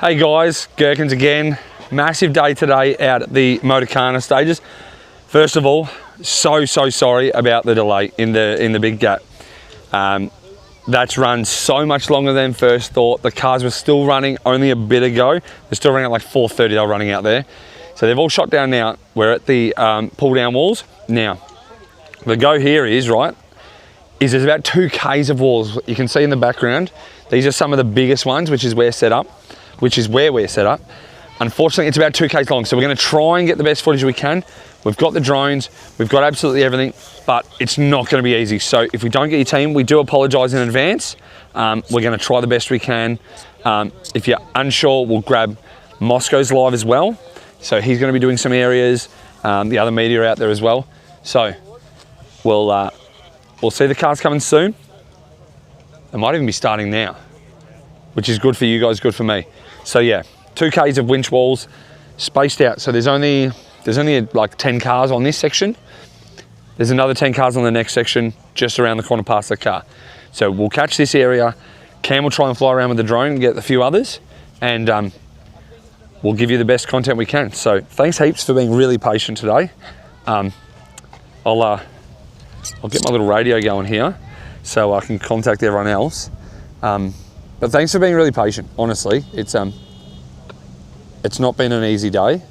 Hey guys, Gherkins again. Massive day today out at the Motorcana stages. First of all, so sorry about the delay in the big gap. That's run so much longer than first thought. The cars were still running only a bit ago. They're still running at like 4:30, they were running out there. So they've all shot down now. We're at the pull down walls. Now, the go here is, there's about 2 Ks of walls. You can see in the background. These are some of the biggest ones, which is where we're set up. Unfortunately, it's about 2 Ks long, so we're gonna try and get the best footage we can. We've got the drones, we've got absolutely everything, but it's not gonna be easy. So if we don't get your team, we do apologize in advance. We're gonna try the best we can. If you're unsure, we'll grab Moscow's live as well. So he's gonna be doing some areas, the other media out there as well. So we'll see the cars coming soon. They might even be starting now, which is good for you guys, good for me. So yeah, 2 Ks of winch walls spaced out. So there's only like 10 cars on this section. There's another 10 cars on the next section, just around the corner past the car. So we'll catch this area. Cam will try and fly around with the drone and get a few others, and we'll give you the best content we can. So thanks heaps for being really patient today. I'll get my little radio going here so I can contact everyone else. But thanks for being really patient. Honestly, it's not been an easy day.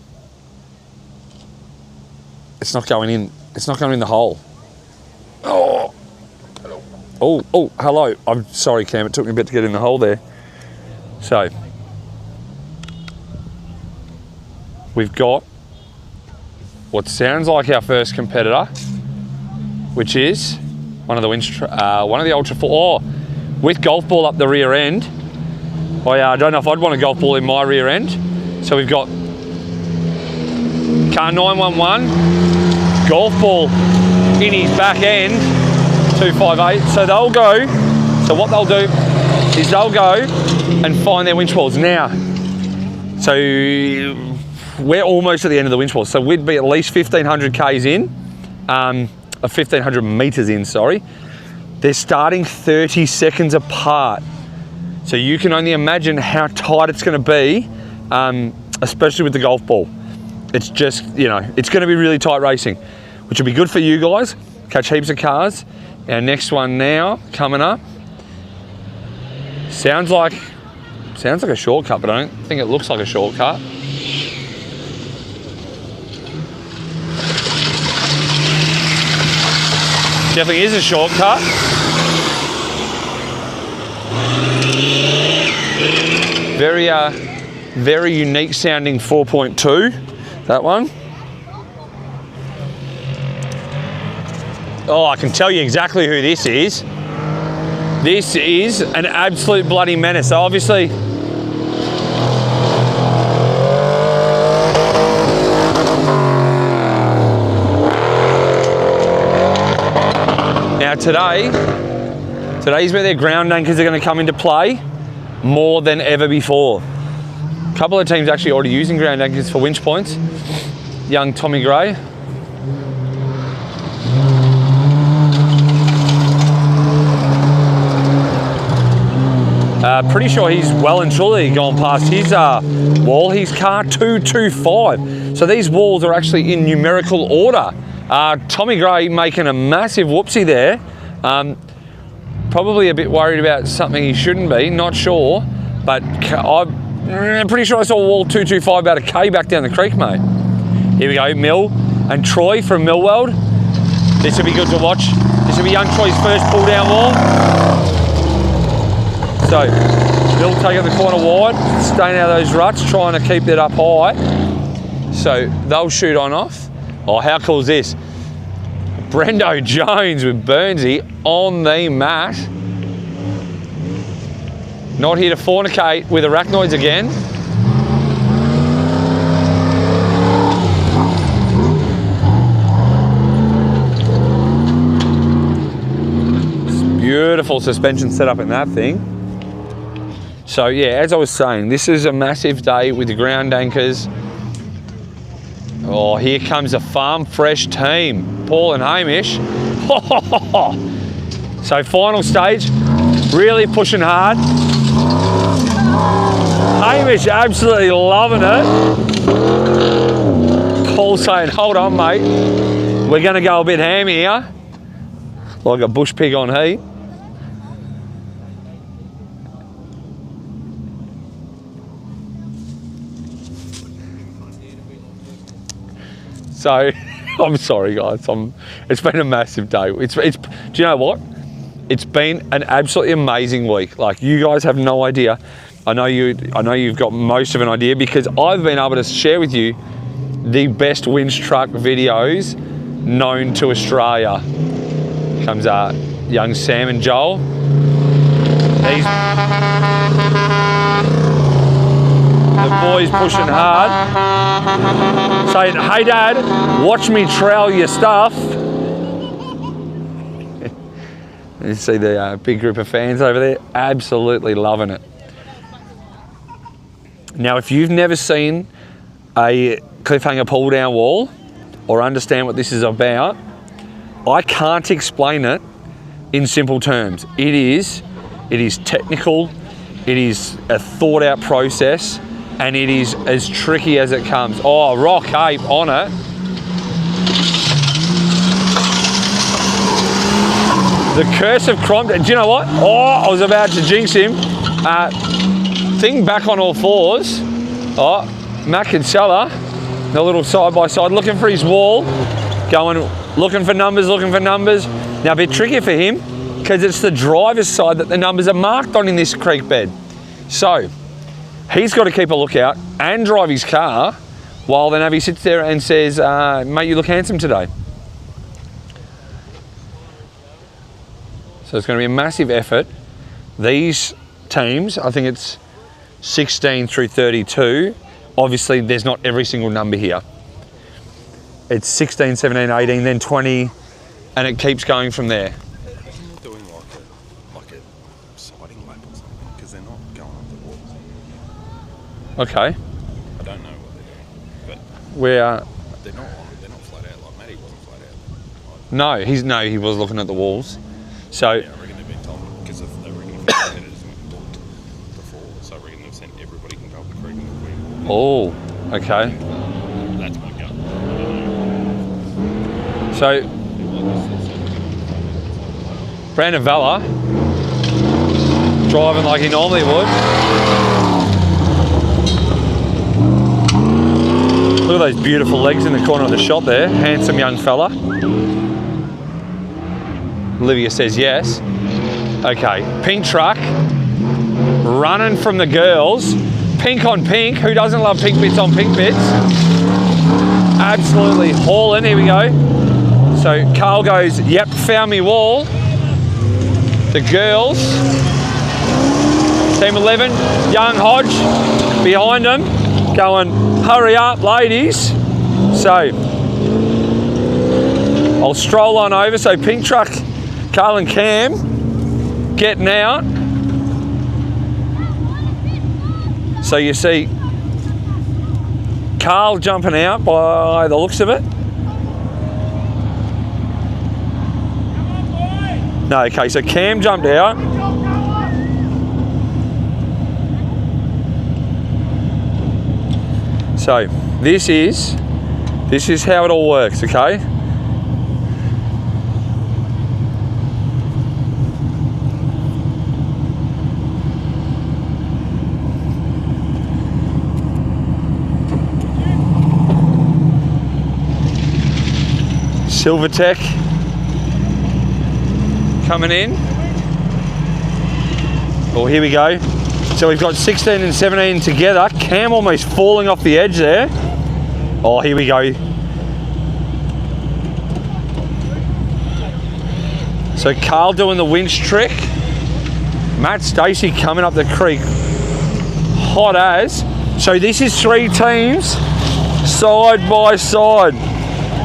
It's not going in. It's not going in the hole. Oh, hello. I'm sorry, Cam. It took me a bit to get in the hole there. So we've got what sounds like our first competitor, which is one of the Ultra 4. With golf ball up the rear end. I don't know if I'd want a golf ball in my rear end. So we've got car 911, golf ball in his back end, 258. So they'll go, so what they'll do is they'll go and find their winch walls. Now, so we're almost at the end of the winch walls. So we'd be at least 1,500 Ks in, 1,500 meters in, sorry. They're starting 30 seconds apart. So you can only imagine how tight it's gonna be, especially with the golf ball. It's just, it's gonna be really tight racing, which will be good for you guys. Catch heaps of cars. Our next one now, coming up. Sounds like a shortcut, but I don't think it looks like a shortcut. Definitely is a shortcut. Very unique sounding 4.2, that one. Oh, I can tell you exactly who this is. This is an absolute bloody menace. So obviously, now today's where their ground anchors are going to come into play more than ever before. A couple of teams actually already using ground anchors for winch points. Young Tommy Gray. Pretty sure he's well and truly gone past his wall. He's car 225. So these walls are actually in numerical order. Tommy Gray making a massive whoopsie there. Probably a bit worried about something he shouldn't be, not sure. But I'm pretty sure I saw wall 225 about a K back down the creek, mate. Here we go, Mill and Troy from Millweld. This will be good to watch. This will be young Troy's first pull down wall. So, Mill taking the corner wide, staying out of those ruts, trying to keep it up high. So they'll shoot on off. Oh, how cool is this? Brendo Jones with Burnsy on the mat. Not here to fornicate with arachnoids again. It's beautiful suspension setup in that thing. So yeah, as I was saying, this is a massive day with the ground anchors. Oh, here comes a Farm Fresh team, Paul and Hamish. So final stage, really pushing hard. Hamish absolutely loving it. Paul saying, hold on, mate. We're going to go a bit ham here. Like a bush pig on heat. So, I'm sorry, guys. It's been a massive day. Do you know what? It's been an absolutely amazing week. Like, you guys have no idea. I know you've got most of an idea because I've been able to share with you the best winch truck videos known to Australia. Comes young Sam and Joel. The boys pushing hard, saying, hey Dad, watch me trowel your stuff. You see the big group of fans over there, absolutely loving it. Now, if you've never seen a Cliffhanger pull down wall or understand what this is about, I can't explain it in simple terms. It is technical, it is a thought out process, and it is as tricky as it comes. Oh, rock ape on it. The curse of Crompton. Do you know what? Oh, I was about to jinx him. Thing back on all fours. Oh, Mac and Salah, the little side by side, looking for his wall, looking for numbers. Now, a bit trickier for him because it's the driver's side that the numbers are marked on in this creek bed. So, he's got to keep a lookout and drive his car while the navi sits there and says, mate, you look handsome today. So it's going to be a massive effort. These teams, I think it's 16 through 32. Obviously, there's not every single number here. It's 16, 17, 18, then 20, and it keeps going from there. Imagine they're doing like a siding lap or something, because they're not going up the walls. Okay. I don't know what they're doing, but They're not flat out. Like Matty wasn't flat out. No, he was looking at the walls. So Yeah, I reckon they've been told because they reckon if the competitors went and looked before, so I reckon they've sent everybody can go up the creek and look. oh, okay. That's my gut. So Brandon Vella driving like he normally would. Look at those beautiful legs in the corner of the shot there. Handsome young fella. Olivia says yes. Okay, pink truck, running from the girls. Pink on pink, who doesn't love pink bits on pink bits? Absolutely hauling, here we go. So Carl goes, yep, found me wall. The girls, team 11, young Hodge behind them, going, hurry up ladies. So, I'll stroll on over, so pink truck, Carl and Cam getting out. So you see Carl jumping out by the looks of it. No, okay, so Cam jumped out. So this is how it all works, okay? Silvertech coming in. Oh, here we go. So we've got 16 and 17 together. Cam almost falling off the edge there. Oh, here we go. So Carl doing the winch trick. Matt Stacey coming up the creek. Hot as. So this is 3 teams side by side.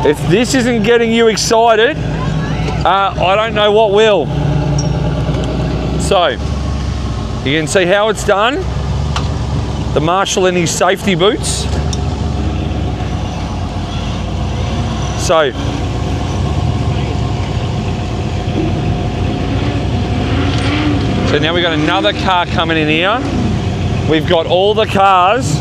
If this isn't getting you excited, I don't know what will. So, you can see how it's done. The marshal in his safety boots. So, now we've got another car coming in here. We've got all the cars.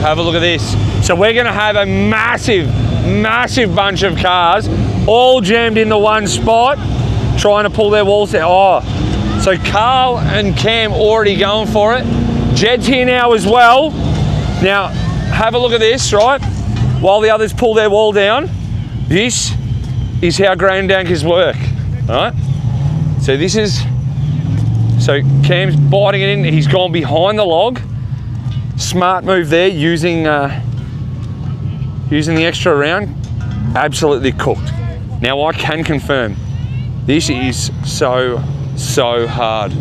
Have a look at this. So we're going to have a massive bunch of cars all jammed into one spot trying to pull their walls out. Oh, so Carl and Cam already going for it. Jed's here now as well. Now, have a look at this, right? While the others pull their wall down, this is how ground anchors work, all right? So so Cam's biting it in. He's gone behind the log. Smart move there, using the extra round. Absolutely cooked. Now I can confirm, this is so hard.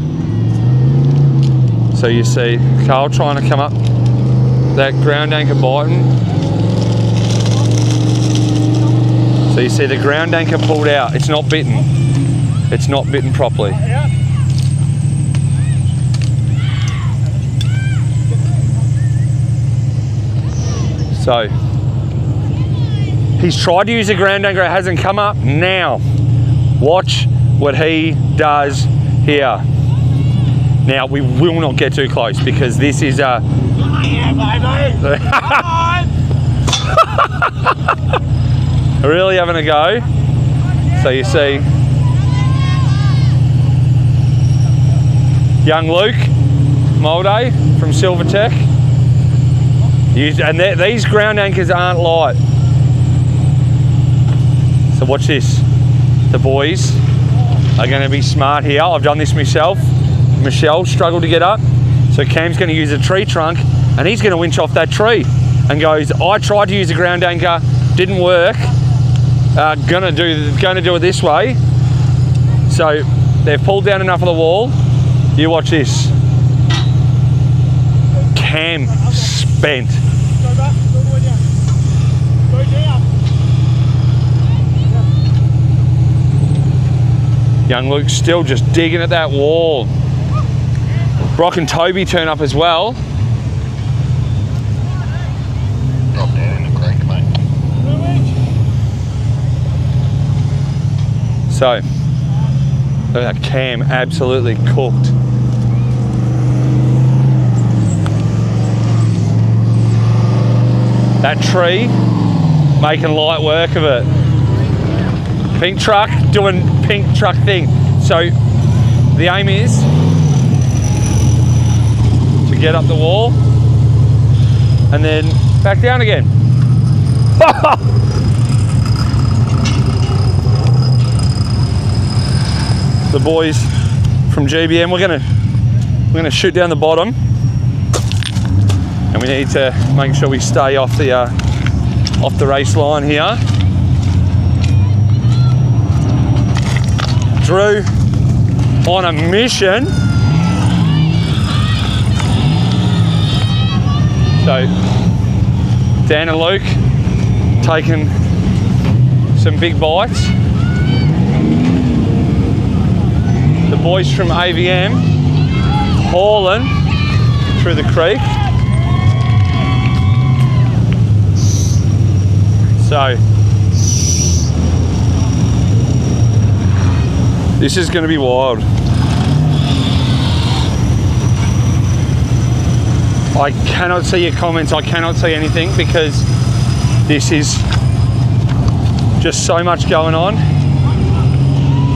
So you see Carl trying to come up, that ground anchor biting. So you see the ground anchor pulled out. It's not bitten. It's not bitten properly. So he's tried to use the ground anchor, it hasn't come up. Now, watch what he does here. Now, we will not get too close because this is a... really having a go. So you see young Luke Molday from Silvertech. And these ground anchors aren't light. So watch this. The boys are going to be smart here. I've done this myself. Michelle struggled to get up. So Cam's going to use a tree trunk and he's going to winch off that tree and goes, I tried to use a ground anchor, didn't work. Gonna do it this way. So they've pulled down enough of the wall. You watch this. Cam spent. Young Luke's still just digging at that wall. Brock and Toby turn up as well. Drop down in the creek, mate. So, look at that Cam, absolutely cooked. That tree, making light work of it. Pink truck doing pink truck thing. So the aim is to get up the wall and then back down again. The boys from GBM, we're gonna shoot down the bottom, and we need to make sure we stay off the race line here. Drew on a mission. So Dan and Luke taking some big bites. The boys from AVM hauling through the creek. So this is going to be wild. I cannot see your comments, I cannot see anything because this is just so much going on.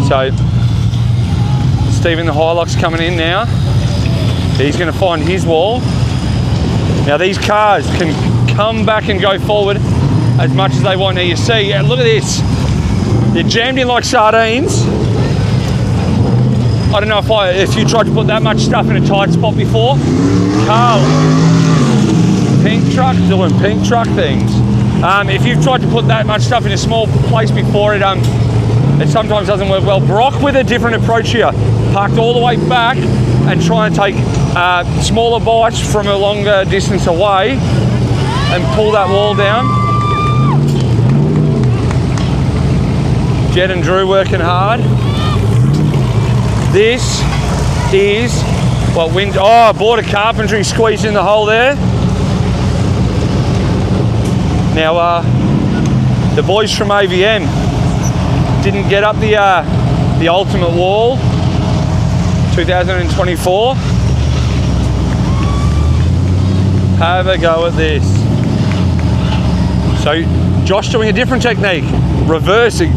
So Stephen the Hilock's coming in now. He's going to find his wall. Now these cars can come back and go forward as much as they want. Now you see, look at this. They're jammed in like sardines. I don't know if you tried to put that much stuff in a tight spot before. Carl, pink truck doing pink truck things. If you've tried to put that much stuff in a small place before, it sometimes doesn't work well. Brock with a different approach here. Parked all the way back and try and take smaller bites from a longer distance away and pull that wall down. Jed and Drew working hard. This is what wind. Oh, border carpentry squeezed in the hole there. Now the boys from AVM didn't get up the ultimate wall. 2024. Have a go at this. So Josh doing a different technique, reversing,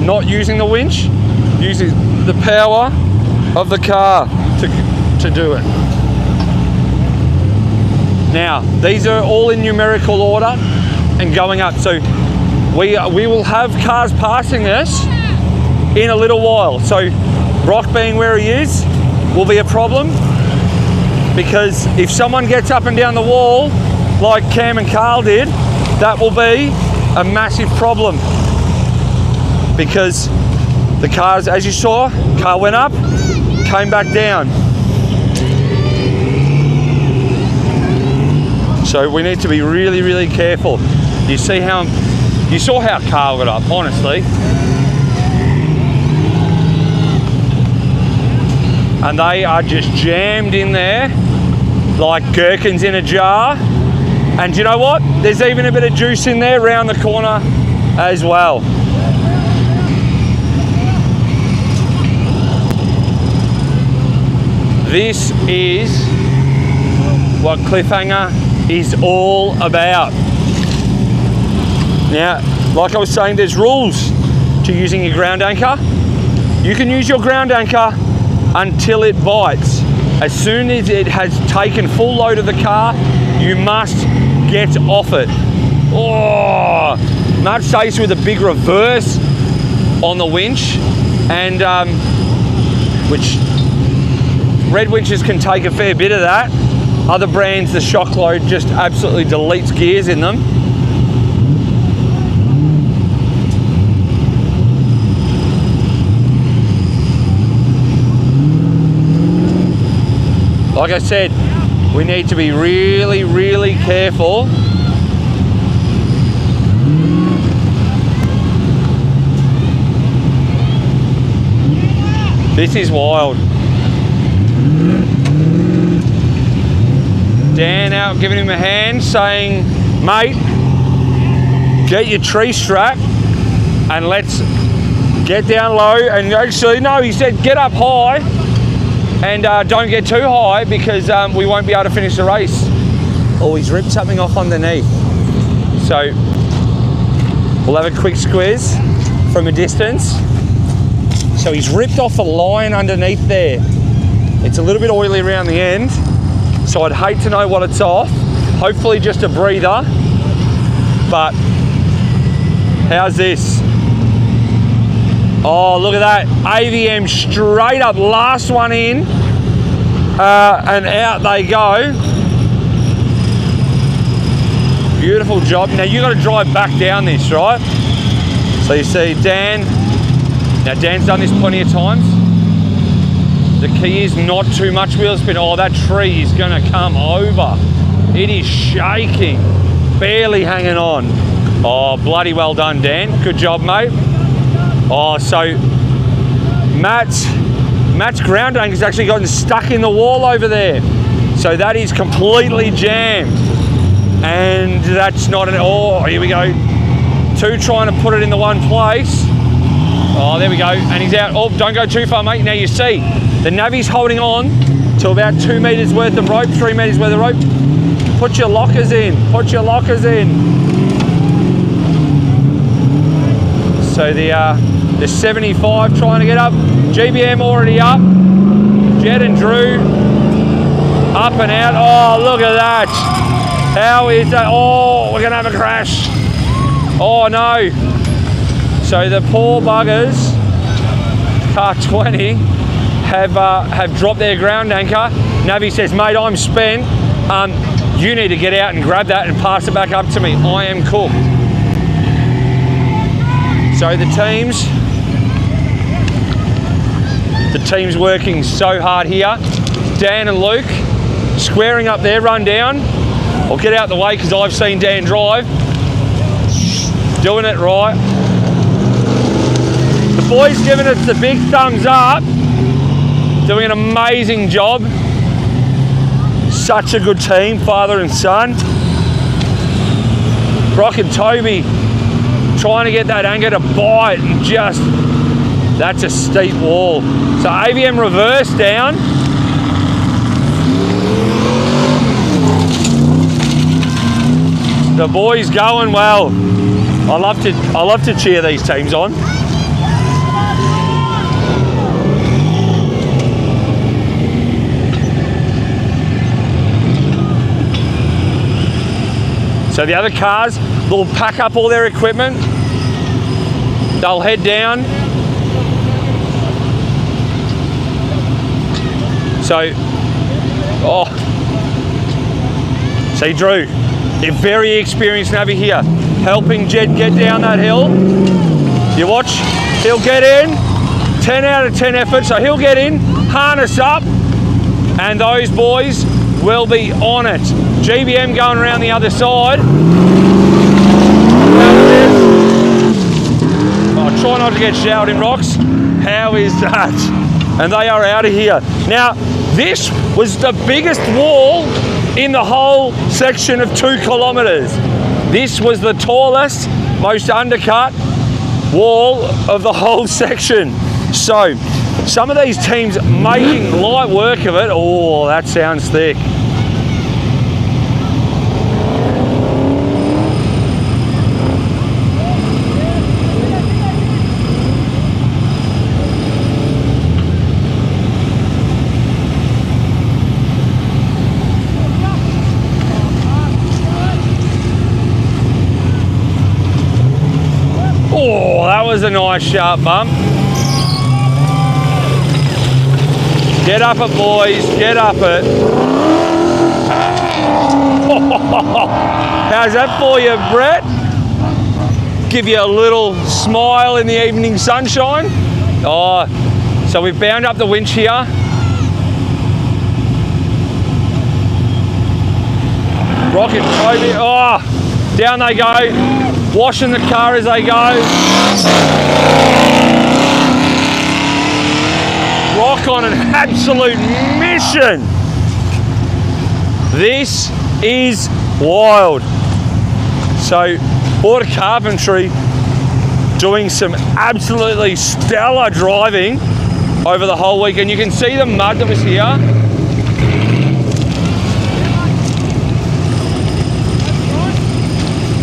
not using the winch, using the power of the car to do it. Now, these are all in numerical order and going up. So we will have cars passing us in a little while. So Brock being where he is will be a problem, because if someone gets up and down the wall like Cam and Carl did, that will be a massive problem, because the cars, as you saw, car went up, came back down. So we need to be really, really careful. You saw how Carl got up, honestly. And they are just jammed in there like gherkins in a jar. And you know what? There's even a bit of juice in there around the corner as well. This is what Cliffhanger is all about. Now, like I was saying, there's rules to using your ground anchor. You can use your ground anchor until it bites. As soon as it has taken full load of the car, you must get off it. Oh, Matt stays with a big reverse on the winch, and which red winches can take a fair bit of that. Other brands, the shock load just absolutely deletes gears in them. Like I said, we need to be really, really careful. This is wild. Dan out giving him a hand, saying, mate, get your tree strap and let's get down low. And actually, no, he said get up high and don't get too high, because we won't be able to finish the race. Oh, he's ripped something off underneath. So we'll have a quick squeeze from a distance. So he's ripped off a line underneath there. It's a little bit oily around the end, so I'd hate to know what it's off. Hopefully just a breather, but how's this? Oh, look at that. AVM straight up, last one in, and out they go. Beautiful job. Now you got to drive back down this, right? So you see Dan. Now Dan's done this plenty of times. The key is not too much wheel spin. Oh, that tree is going to come over. It is shaking, barely hanging on. Oh, bloody well done, Dan. Good job, mate. Oh, so Matt's ground anchor has actually gotten stuck in the wall over there. So that is completely jammed. And that's not an, oh, here we go. Two trying to put it in the one place. Oh, there we go. And he's out. Oh, don't go too far, mate. Now you see, the navi's holding on to about 2 meters worth of rope, 3 meters worth of rope. Put your lockers in. Put your lockers in. So the 75 trying to get up. GBM already up. Jed and Drew up and out. Oh, look at that. How is that? Oh, we're going to have a crash. Oh, no. So the poor buggers, car 20, have dropped their ground anchor. Navi says, mate, I'm spent. You need to get out and grab that and pass it back up to me. I am cooked. So the team's working so hard here. Dan and Luke squaring up their run down. I'll get out the way because I've seen Dan drive. Doing it right. The boys giving us the big thumbs up. Doing an amazing job. Such a good team, father and son. Brock and Toby trying to get that anchor to bite and just That's a steep wall. So AVM reverse down. The boys going well. I love to cheer these teams on. So the other cars, they'll pack up all their equipment. They'll head down. So, see Drew, a very experienced navi here, helping Jed get down that hill. You watch, he'll get in, 10 out of 10 effort, so he'll get in, harness up, and those boys will be on it. GBM going around the other side. Oh, try not to get showered in rocks. How is that? And they are out of here. Now, this was the biggest wall in the whole section of 2 kilometres. This was the tallest, most undercut wall of the whole section. So, some of these teams making light work of it. Oh, that sounds thick. Oh, that was a nice sharp bump. Get up it, boys, get up it. How's that for you, Brett? Give you a little smile in the evening sunshine. Oh, so we've bound up the winch here. Rocket Toby, oh, down they go. Washing the car as they go. Rock on an absolute mission. This is wild. So, Border Carpentry doing some absolutely stellar driving over the whole week, and you can see the mud that was here.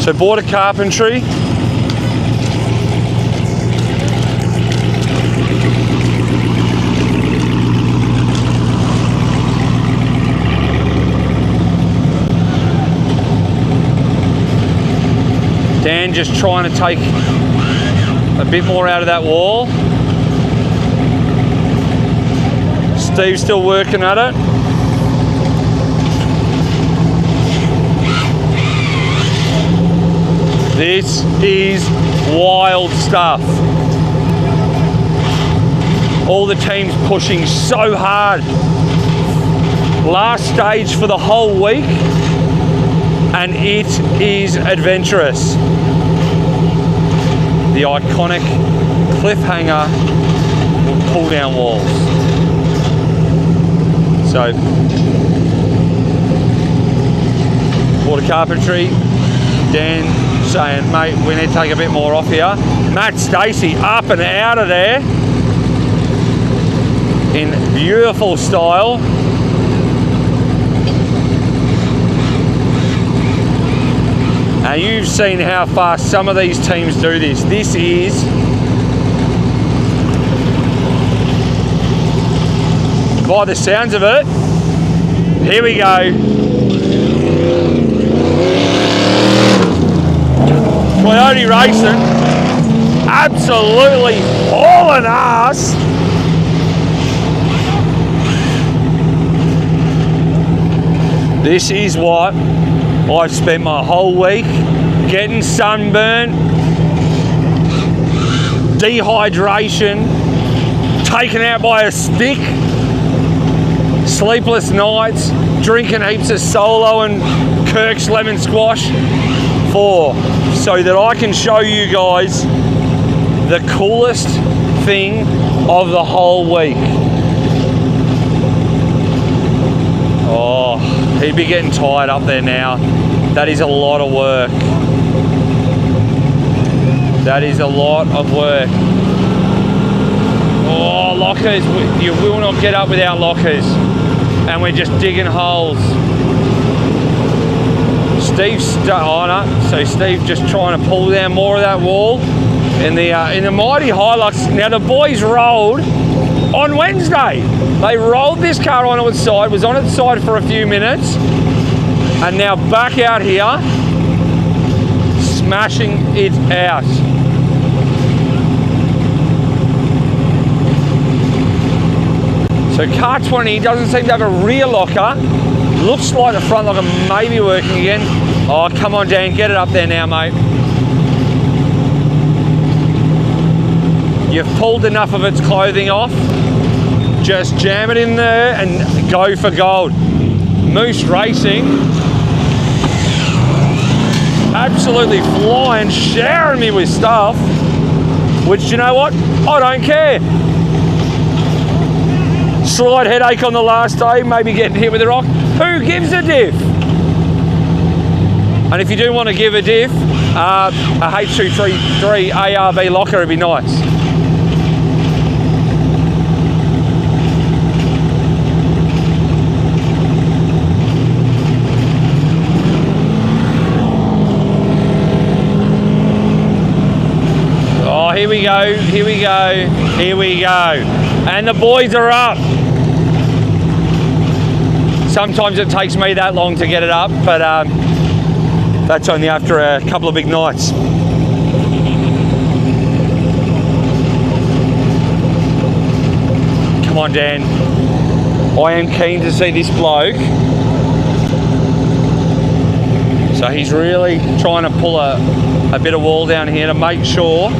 So Border Carpentry. Dan just trying to take a bit more out of that wall. Steve's still working at it. This is wild stuff. All the teams pushing so hard. Last stage for the whole week, and it is adventurous. The iconic Cliffhanger pull down walls. So, Border Carpentry, Dan saying, mate, we need to take a bit more off here. Matt Stacey up and out of there in beautiful style. And you've seen how fast some of these teams do this. This is by the sounds of it. Here we go. Coyote racing, absolutely hauling ass. This is what I've spent my whole week getting sunburnt, dehydration, taken out by a stick, sleepless nights, drinking heaps of Solo and Kirk's lemon squash for, so that I can show you guys the coolest thing of the whole week. Oh, he'd be getting tired up there now. That is a lot of work. That is a lot of work. lockers, you will not get up with our lockers. And we're just digging holes. Steve's so Steve just trying to pull down more of that wall in the mighty Hilux. Now the boys rolled on Wednesday. They rolled this car on its side, was on its side for a few minutes, and now back out here, smashing it out. So car 20 doesn't seem to have a rear locker. Looks like the front locker may be working again. Oh, come on, Dan, get it up there now, mate. You've pulled enough of its clothing off. Just jam it in there and go for gold. Moose Racing. Absolutely flying, showering me with stuff. Which, you know what? I don't care. Slight headache on the last day, maybe getting hit with a rock. Who gives a diff? And if you do want to give a diff, a H233 ARB locker would be nice. Oh, here we go, here we go, here we go. And the boys are up. Sometimes it takes me that long to get it up, but that's only after a couple of big nights. Come on, Dan. I am keen to see this bloke. So he's really trying to pull a bit of wall down here to make sure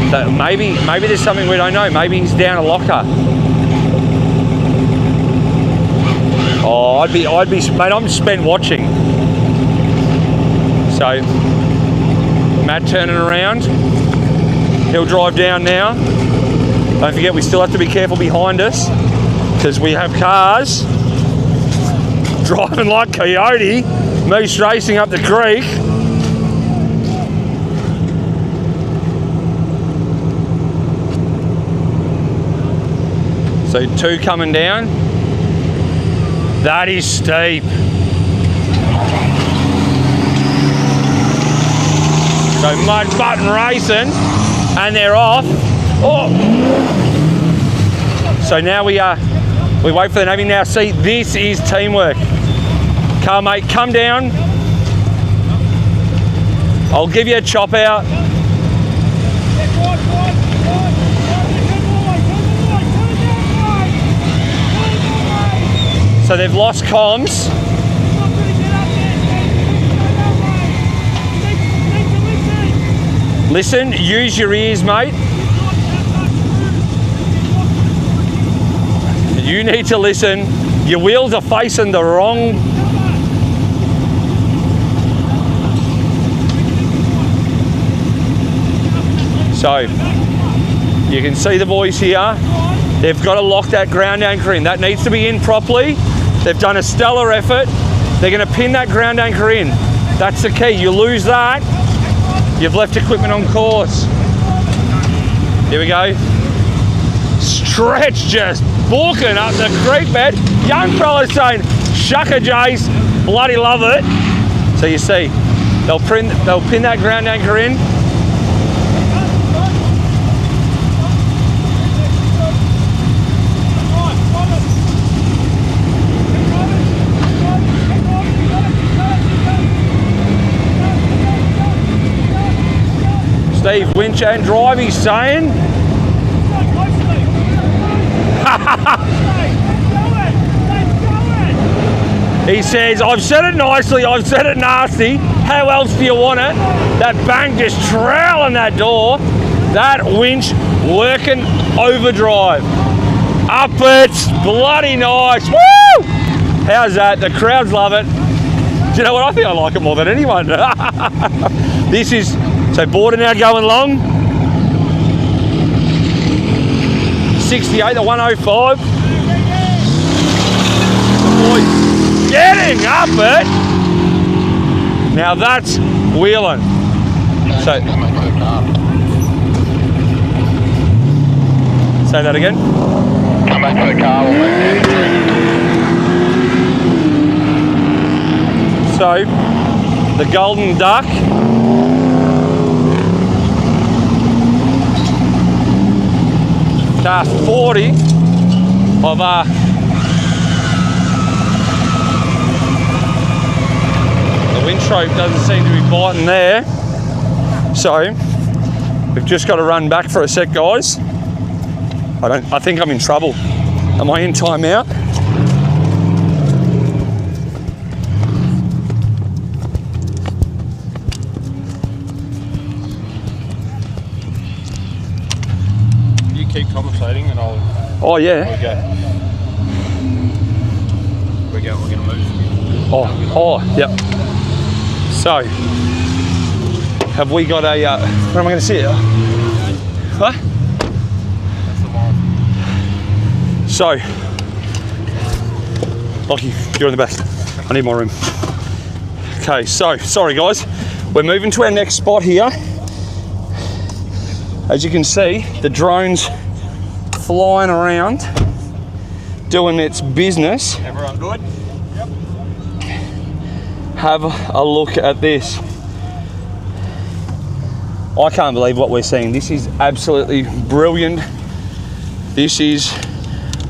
that maybe there's something we don't know. Maybe he's down a locker. Oh, mate, I'm spent watching. So, Matt turning around. He'll drive down now. Don't forget, we still have to be careful behind us because we have cars driving like Coyote, Moose Racing up the creek. So 2 coming down. That is steep. So Mud Button Racing, and they're off. Oh. So now we wait for the navi. Now see, this is teamwork. Car mate, come down. I'll give you a chop out. So they've lost comms. Listen, use your ears, mate. You need to listen. Your wheels are facing the wrong. So, you can see the boys here. They've got to lock that ground anchor in. That needs to be in properly. They've done a stellar effort. They're going to pin that ground anchor in. That's the key. You lose that, you've left equipment on course. Here we go. Stretch just booking up the creek bed. Young fella's saying, shucka Jace, bloody love it. So you see, they'll pin that ground anchor in. Steve, winch and drive, he's saying. He says, I've said it nicely, I've said it nasty. How else do you want it? That bank just trowling that door. That winch working overdrive. Up it, bloody nice. Woo! How's that? The crowds love it. Do you know what? I think I like it more than anyone. This is, so border now going long. 68, the 105. The boys getting up it. Now that's wheeling. So Say that again. Come back to the car, we'll move down the tree. So, the Golden Duck. Car 40 of the winch rope doesn't seem to be biting there. So, we've just got to run back for a sec, guys. I think I'm in trouble. Am I in timeout? You keep conversating and I'll... Oh yeah. We're going to move. Oh, yep. So, have we got a, where am I going to sit? Huh? That's the line. So, Lockie, you're in the back. I need more room. Okay, so, sorry guys. We're moving to our next spot here. As you can see, the drone's flying around, doing its business. Everyone good? Yep. Have a look at this. I can't believe what we're seeing. This is absolutely brilliant. This is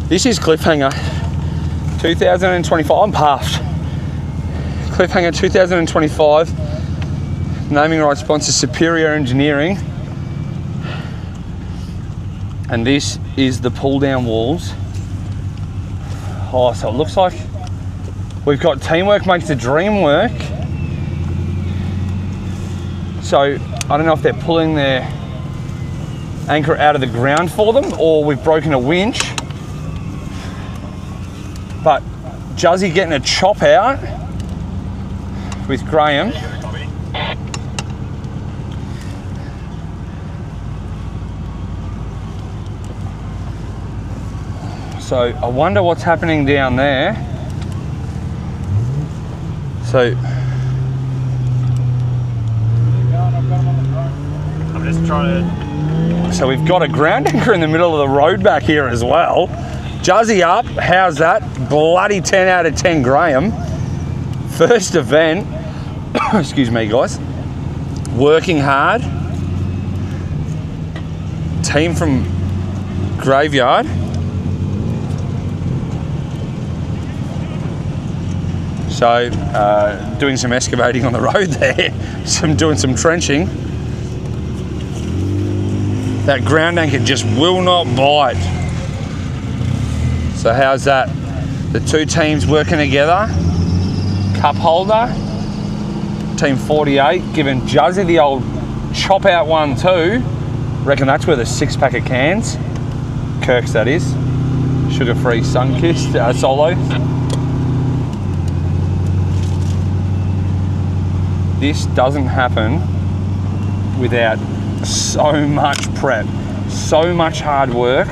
Cliffhanger 2025. I'm puffed. Cliffhanger 2025. Naming rights sponsor Superior Engineering. And this is the pull down walls. Oh, so it looks like we've got teamwork makes the dream work. So I don't know if they're pulling their anchor out of the ground for them or we've broken a winch. But Juzzy getting a chop out with Graham. So I wonder what's happening down there. So I'm just trying to... So we've got a ground anchor in the middle of the road back here as well. Juzzy up, how's that? Bloody 10 out of 10 Graham. First event, excuse me guys, working hard. Team from Graveyard. So doing some excavating on the road there, doing some trenching. That ground anchor just will not bite. So how's that? The two teams working together. Cup holder, team 48, giving Juzzy the old chop out 1-2. Reckon that's worth a 6-pack of cans. Kirk's that is. Sugar-free sun-kissed solo. This doesn't happen without so much prep, so much hard work,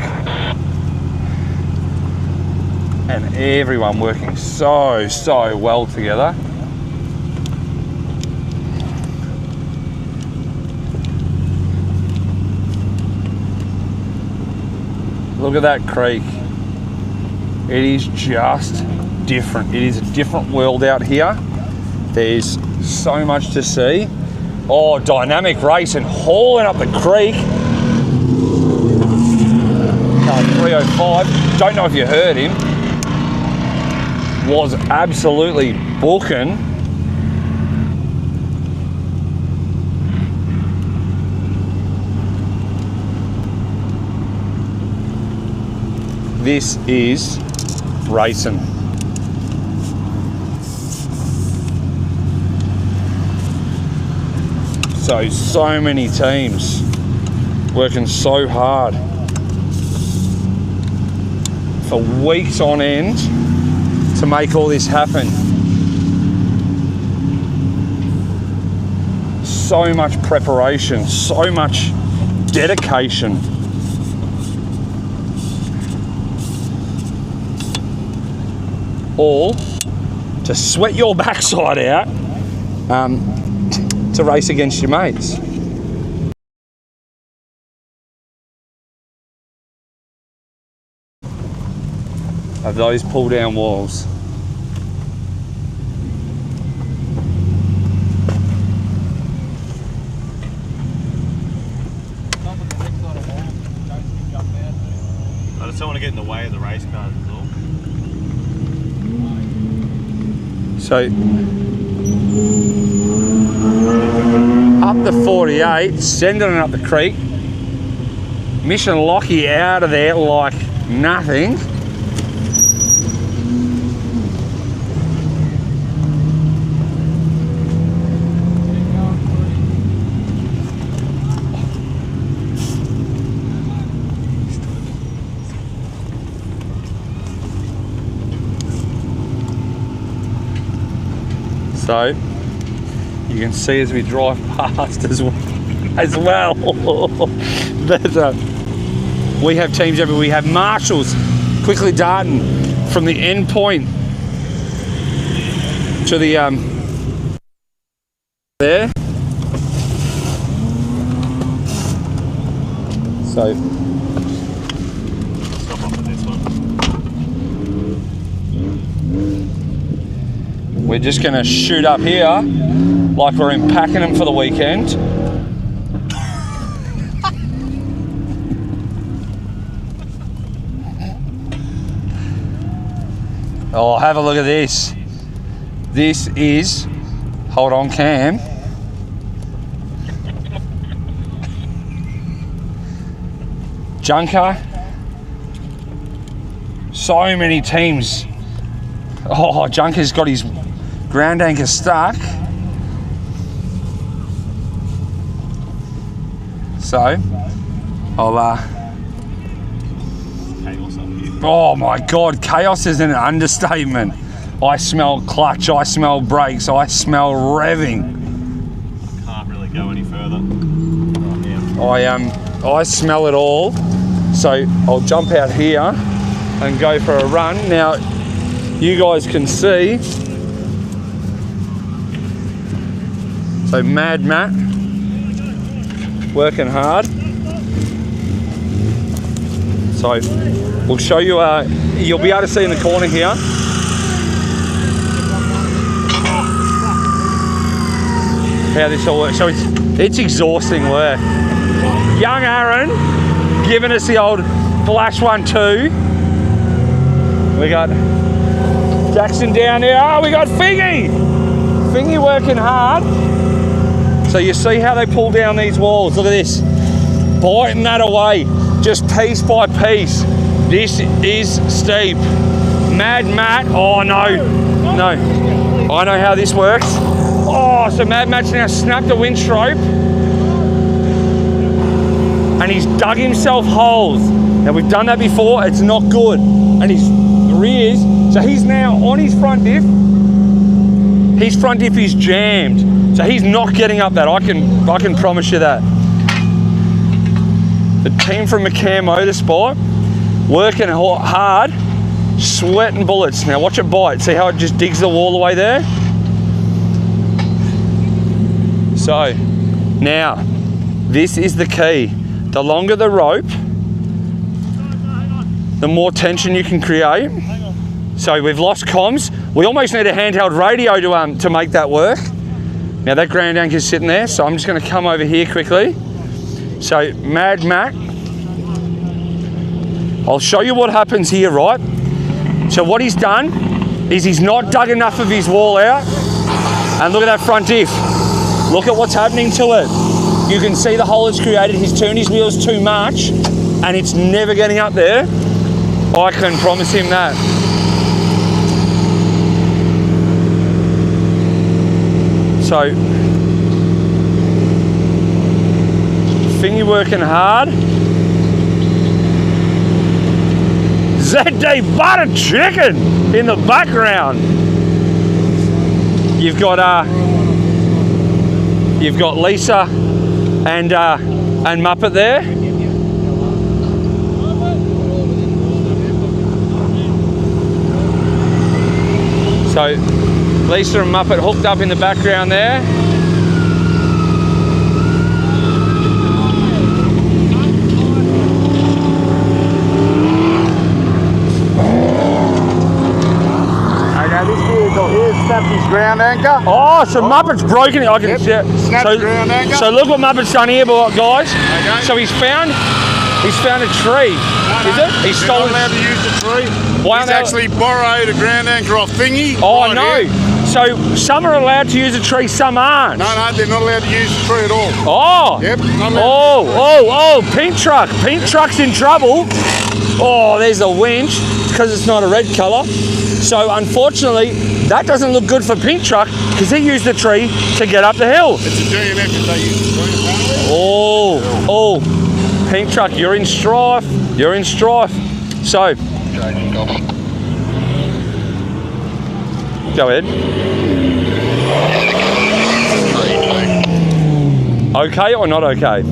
and everyone working so well together. Look at that creek. It is just different. It is a different world out here. There's so much to see. Oh, dynamic race and hauling up the creek. Car 305. Don't know if you heard him. Was absolutely booking. This is racing. So many teams working so hard for weeks on end to make all this happen. So much preparation, so much dedication. All to sweat your backside out to race against your mates. of those pull down walls. I just don't want to get in the way of the race cars as well. So up the 48, sending it up the creek. Mission Lockie out of there like nothing. So you can see as we drive past as well. We have teams everywhere. We have marshals quickly darting from the end point to the there. So Stop off at this one. we're just going to shoot up here like we're in Pakenham for the weekend. Oh, have a look at this. This is, hold on Cam. Junker. So many teams. Oh, Junker's got his ground anchor stuck. So, I'll Chaos up here. oh my God, chaos is an understatement. I smell clutch, I smell brakes, I smell revving. Can't really go any further right now. I smell it all. So I'll jump out here and go for a run. Now, you guys can see. So Mad Matt, working hard. So we'll show you, you'll be able to see in the corner here. How this all works. So it's exhausting work. Young Aaron giving us the old flash 1-2. We got Jackson down there. Oh, we got Fingy. Fingy working hard. So you see how they pull down these walls. Look at this. Biting that away, just piece by piece. This is steep. Mad Matt, oh no. I know how this works. Oh, so Mad Matt's now snapped the winch rope and he's dug himself holes. Now we've done that before, it's not good. And his rears, so he's now on his front diff. His front diff is jammed. So he's not getting up that, I can promise you that. The team from McCann Motorsport, working hard, sweating bullets. Now watch it bite, see how it just digs the wall away there? So, now, this is the key. The longer the rope, the more tension you can create. So we've lost comms. We almost need a handheld radio to make that work. Now that ground anchor's sitting there, so I'm just gonna come over here quickly. So Mad Mac, I'll show you what happens here, right? So what he's done is he's not dug enough of his wall out. And look at that front diff. Look at what's happening to it. You can see the hole it's created. He's turned his wheels too much and it's never getting up there. I can promise him that. So, Fingy working hard. ZD butter chicken in the background. You've got Lisa and Muppet there. So Lisa and Muppet hooked up in the background there. snapped his ground anchor. Oh, so Muppet's broken it. I can see it. Snapped the ground anchor. So look what Muppet's done here, guys. Okay. So he's found a tree. Is it? He's They're stolen. not allowed to use the tree. Why He's aren't they- actually borrowed a ground anchor off Thingy. Oh, right no. here. So some are allowed to use a tree, some aren't. No, they're not allowed to use the tree at all. Oh. Yep. Not allowed Oh, pink truck. Pink truck's in trouble. Oh, there's a winch because it's not a red colour. So unfortunately, that doesn't look good for pink truck because he used the tree to get up the hill. It's a DNF that they use the tree, apparently. Oh, pink truck, you're in strife. You're in strife. So, go ahead. Okay or not okay?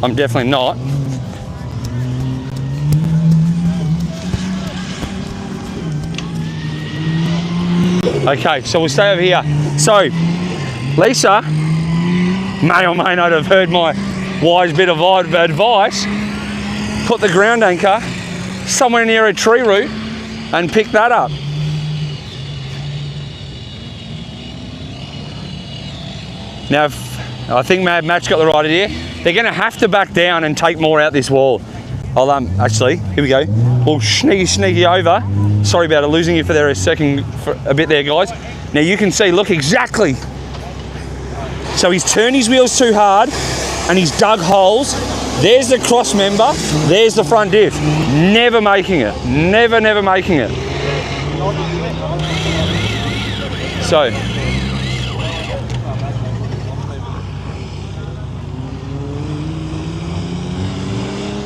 I'm definitely not. Okay, so we'll stay over here. So, Lisa may or may not have heard my wise bit of advice. Put the ground anchor somewhere near a tree root and pick that up. Now, I think Matt's got the right idea. They're going to have to back down and take more out this wall. I'll actually, here we go. We'll sneaky over. Sorry about it, losing you for there a bit there, guys. Now you can see, look exactly. So he's turned his wheels too hard and he's dug holes. There's the cross member, there's the front diff. Never making it, never making it.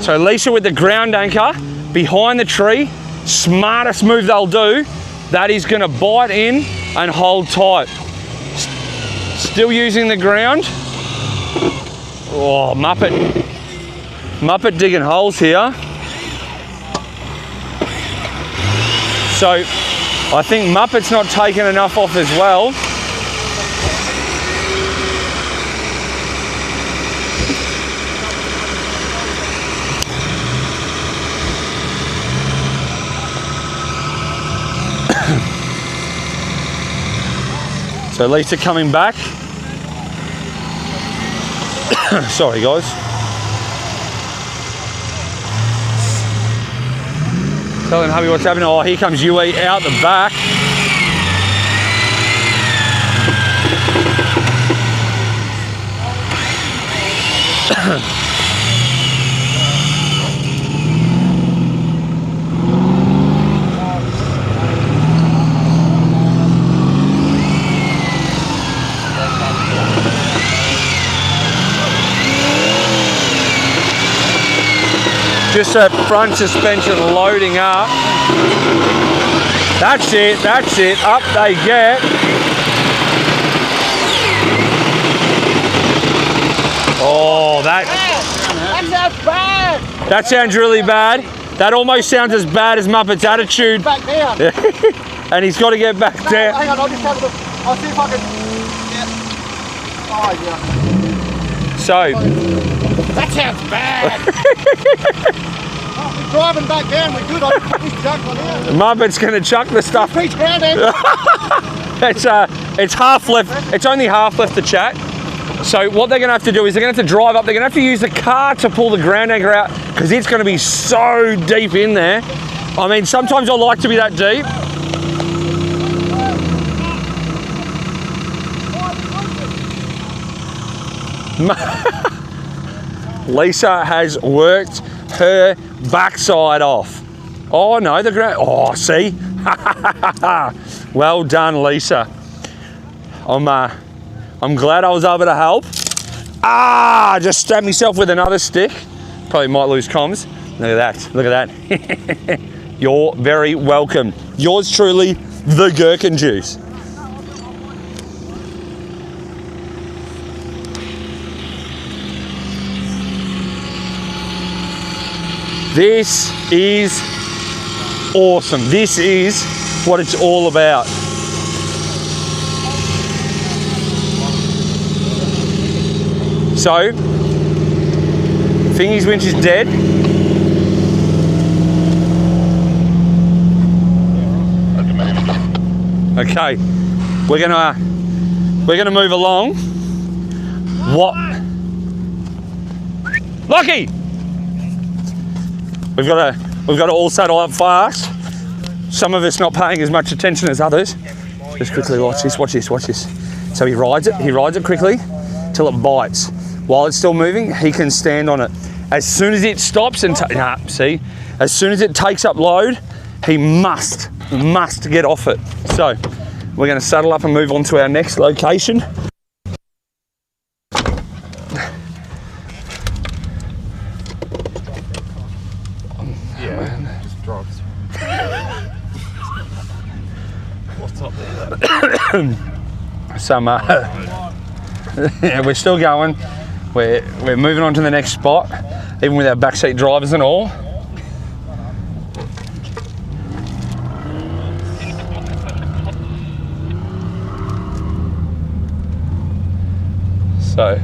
So Lisa with the ground anchor behind the tree, smartest move they'll do, that is gonna bite in and hold tight. Still using the ground. Oh, Muppet digging holes here. So I think Muppet's not taking enough off as well. So Lisa coming back. Sorry guys. Telling hubby what's happening. Oh, here comes Yui out the back. just the front suspension loading up. That's it, that's it. Up they get. Oh, that sounds bad. That sounds really bad. That almost sounds as bad as Muppet's attitude. Back down. And he's got to get back down. Hang on, I'll just have a look. I'll see if I can. Yeah. Oh, yeah. So. That sounds bad. We're driving back down. We're good. I'll put this junk on here. Muppet's going to chuck the stuff. Peach ground end. It's half left. It's only half left to chat. So what they're going to have to do is they're going to have to drive up. They're going to have to use the car to pull the ground anchor out because it's going to be so deep in there. I mean, sometimes I like to be that deep. Lisa has worked her backside off. Oh no, the ground. Oh, see? Well done, Lisa. I'm glad I was able to help. Ah, just stabbed myself with another stick. Probably might lose comms. Look at that, look at that. You're very welcome. Yours truly, the Gherkin Juice. This is awesome. This is what it's all about. So, Thingy's winch is dead. Okay, we're gonna move along. What? Lucky! We've got to all saddle up fast. Some of us not paying as much attention as others. Just quickly watch this, watch this, watch this. So he rides it quickly till it bites. While it's still moving, he can stand on it. As soon as it stops and as soon as it takes up load, he must get off it. So we're going to saddle up and move on to our next location. Yeah, just drives. What's up there? Some, yeah, we're still going. We're moving on to the next spot, even with our backseat drivers and all. So.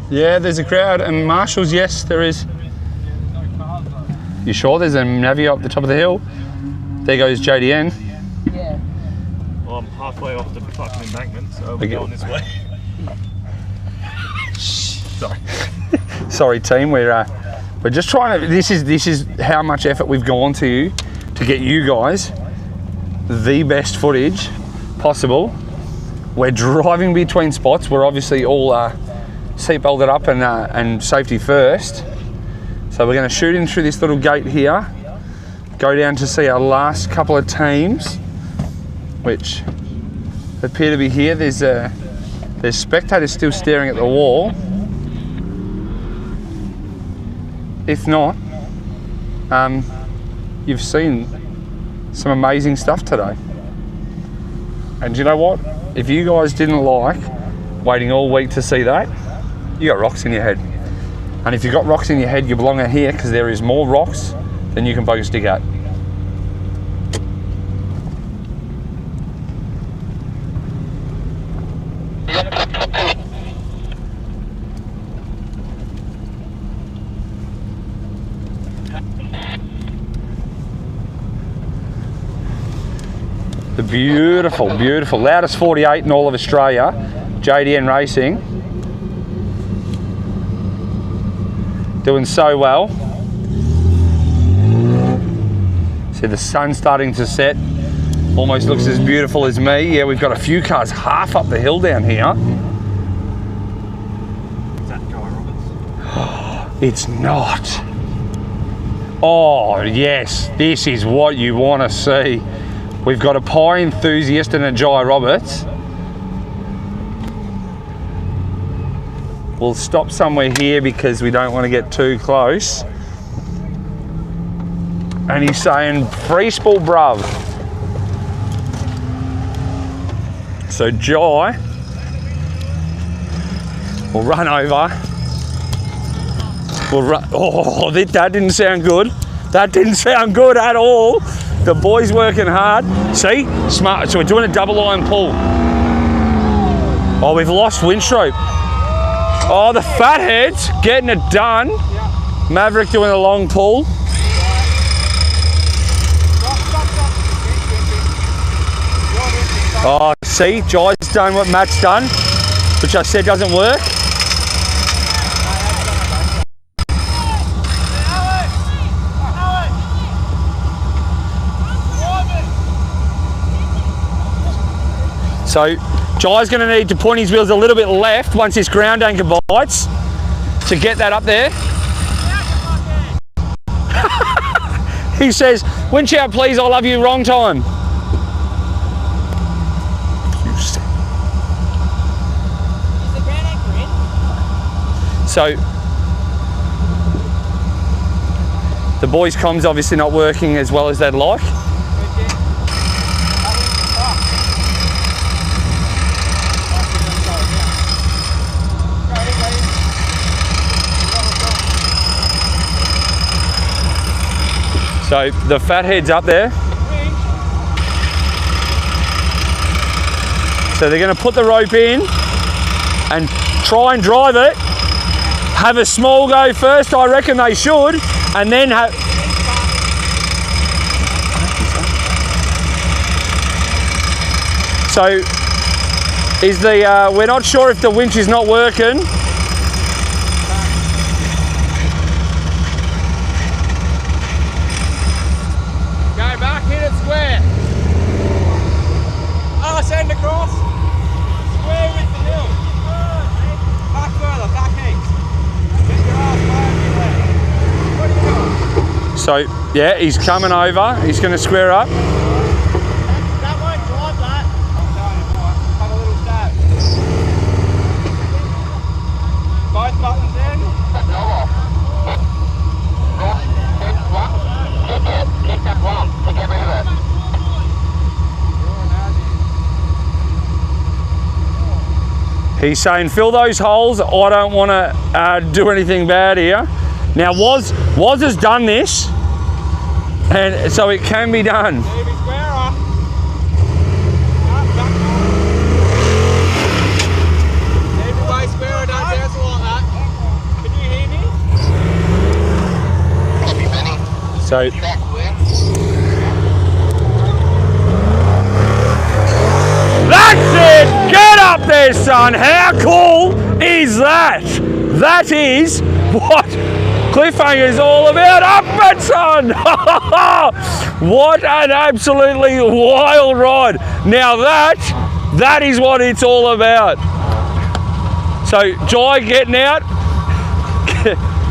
Yeah, there's a crowd, and marshals, yes, there is. You sure there's a navi up the top of the hill? There goes JDN. Yeah. Well, I'm halfway off the fucking embankment, so we're going this way. Sorry. Sorry, team. We're just trying to. This is how much effort we've gone to get you guys the best footage possible. We're driving between spots. We're obviously all seat belted up and safety first. So we're going to shoot in through this little gate here, go down to see our last couple of teams, which appear to be here. There's spectators still staring at the wall. If not, you've seen some amazing stuff today. And do you know what? If you guys didn't like waiting all week to see that, you got rocks in your head. And if you've got rocks in your head, you belong out here because there is more rocks than you can poke a stick at. The beautiful, beautiful, loudest 48 in all of Australia, JDN Racing. Doing so well. See the sun starting to set. Almost looks as beautiful as me. Yeah, we've got a few cars half up the hill down here. Is that Guy Roberts? It's not. Oh yes, this is what you want to see. We've got a pie enthusiast and a Jai Roberts. We'll stop somewhere here because we don't want to get too close. And he's saying, free spool, bruv. So Jai will run over. We'll run. Oh, that didn't sound good. That didn't sound good at all. The boy's working hard. See? Smart. So we're doing a double line pull. Oh, we've lost winch rope. Oh, the fathead's getting it done. Maverick doing a long pull. Oh, see, Jai's done what Matt's done, which I said doesn't work. So Jai's going to need to point his wheels a little bit left once this ground anchor bites to get that up there. He says, winch out please, I love you, wrong time. So the boys' comm's obviously not working as well as they'd like. So the fathead's up there. So they're going to put the rope in and try and drive it. Have a small go first, I reckon they should, and then have... So, is the, we're not sure if the winch is not working. Go back, hit it square. Oh, send across. Square with the hill. Back further, back heaps. Get your ass back in there. What are you doing? So, yeah, he's coming over. He's going to square up. That won't drive that. Have a little stab. Both buttons in. Kick that one to get rid of it. He's saying, fill those holes. I don't want to do anything bad here. Now, Woz has done this, and so it can be done. Maybe square up. Maybe by square, don't dance like that. Can you hear me? Copy, Benny. So, Track where? that's it! Get up there, son! How cool is that? That is what Cliffhanger is all about. Up it, son! What an absolutely wild ride. Now that is what it's all about. So Jai getting out,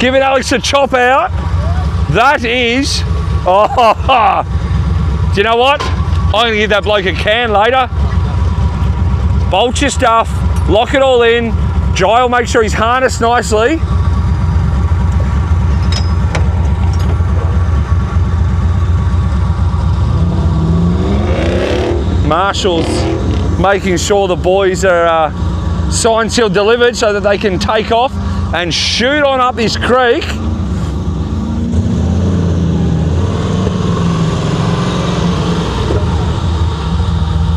giving Alex a chop out. That is, do you know what? I'm going to give that bloke a can later. Bolt your stuff, lock it all in. Jai will make sure he's harnessed nicely. Marshall's making sure the boys are signed, sealed, delivered so that they can take off and shoot on up this creek.